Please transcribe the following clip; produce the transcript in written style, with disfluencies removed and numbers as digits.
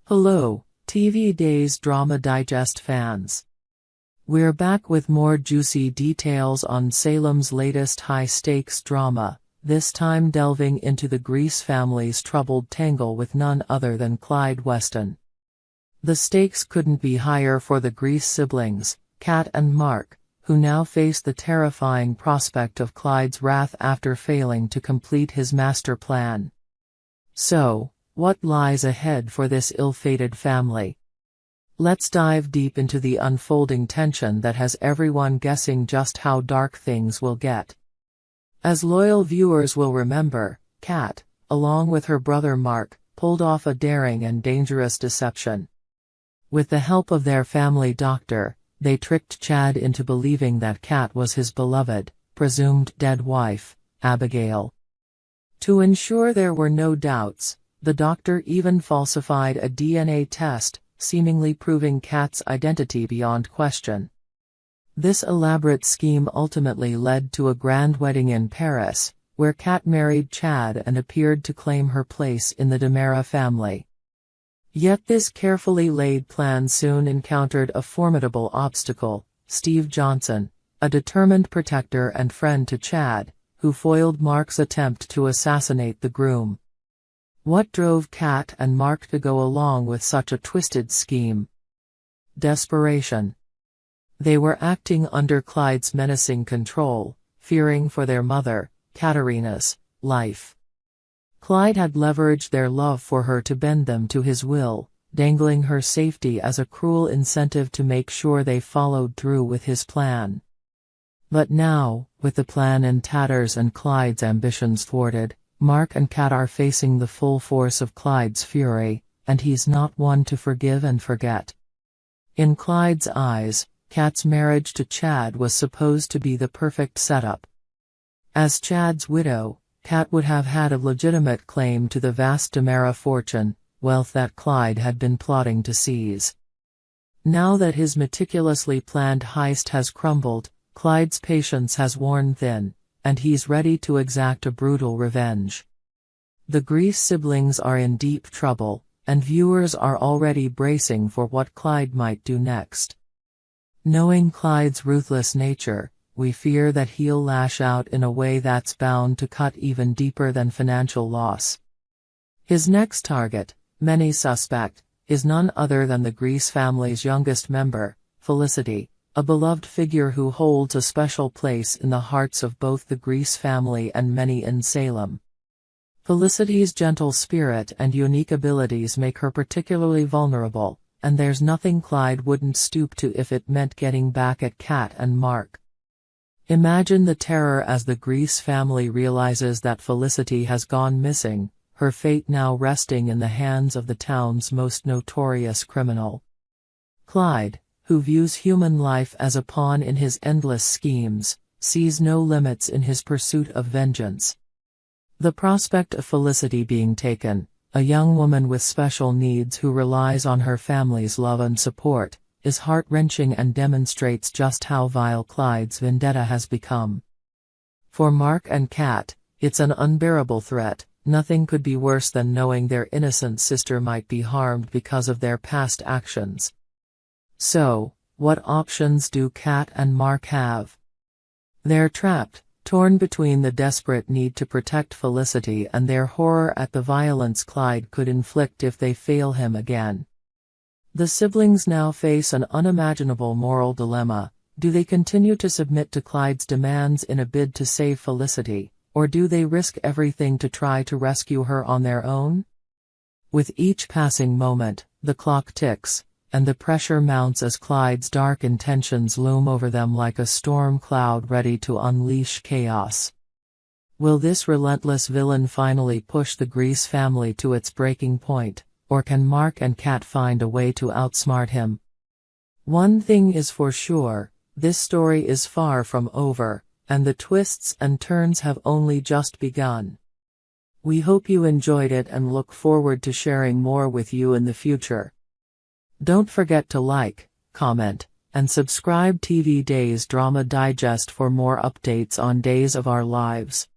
Hello, TV Days Drama Digest fans. We're back with more juicy details on Salem's latest high-stakes drama, this time delving into the Grease family's troubled tangle with none other than Clyde Weston. The stakes couldn't be higher for the Grease siblings, Kat and Mark, who now face the terrifying prospect of Clyde's wrath after failing to complete his master plan. So, what lies ahead for this ill-fated family? Let's dive deep into the unfolding tension that has everyone guessing just how dark things will get. As loyal viewers will remember, Kat, along with her brother Mark, pulled off a daring and dangerous deception. With the help of their family doctor, they tricked Chad into believing that Kat was his beloved, presumed dead wife, Abigail. To ensure there were no doubts, the doctor even falsified a DNA test, seemingly proving Kat's identity beyond question. This elaborate scheme ultimately led to a grand wedding in Paris, where Kat married Chad and appeared to claim her place in the DiMera family. Yet this carefully laid plan soon encountered a formidable obstacle: Steve Johnson, a determined protector and friend to Chad, who foiled Mark's attempt to assassinate the groom. What drove Kat and Mark to go along with such a twisted scheme? Desperation. They were acting under Clyde's menacing control, fearing for their mother, Katerina's, life. Clyde had leveraged their love for her to bend them to his will, dangling her safety as a cruel incentive to make sure they followed through with his plan. But now, with the plan in tatters and Clyde's ambitions thwarted, Mark and Kat are facing the full force of Clyde's fury, and he's not one to forgive and forget. In Clyde's eyes, Kat's marriage to Chad was supposed to be the perfect setup. As Chad's widow, Kat would have had a legitimate claim to the vast DiMera fortune, wealth that Clyde had been plotting to seize. Now that his meticulously planned heist has crumbled, Clyde's patience has worn thin, and he's ready to exact a brutal revenge. The Grease siblings are in deep trouble, and viewers are already bracing for what Clyde might do next. Knowing Clyde's ruthless nature, we fear that he'll lash out in a way that's bound to cut even deeper than financial loss. His next target, many suspect, is none other than the Grease family's youngest member, Felicity, a beloved figure who holds a special place in the hearts of both the Grease family and many in Salem. Felicity's gentle spirit and unique abilities make her particularly vulnerable, and there's nothing Clyde wouldn't stoop to if it meant getting back at Kat and Mark. Imagine the terror as the Grease family realizes that Felicity has gone missing, her fate now resting in the hands of the town's most notorious criminal. Clyde, who views human life as a pawn in his endless schemes, sees no limits in his pursuit of vengeance. The prospect of Felicity being taken, a young woman with special needs who relies on her family's love and support, is heart-wrenching and demonstrates just how vile Clyde's vendetta has become. For Mark and Kat, it's an unbearable threat. Nothing could be worse than knowing their innocent sister might be harmed because of their past actions. So, what options do Kat and Mark have? They're trapped, torn between the desperate need to protect Felicity and their horror at the violence Clyde could inflict if they fail him again. The siblings now face an unimaginable moral dilemma. Do they continue to submit to Clyde's demands in a bid to save Felicity, or do they risk everything to try to rescue her on their own? With each passing moment, the clock ticks, and the pressure mounts as Clyde's dark intentions loom over them like a storm cloud ready to unleash chaos. Will this relentless villain finally push the Grease family to its breaking point, or can Mark and Kat find a way to outsmart him? One thing is for sure, this story is far from over, and the twists and turns have only just begun. We hope you enjoyed it and look forward to sharing more with you in the future. Don't forget to like, comment, and subscribe TV Days Drama Digest for more updates on Days of Our Lives.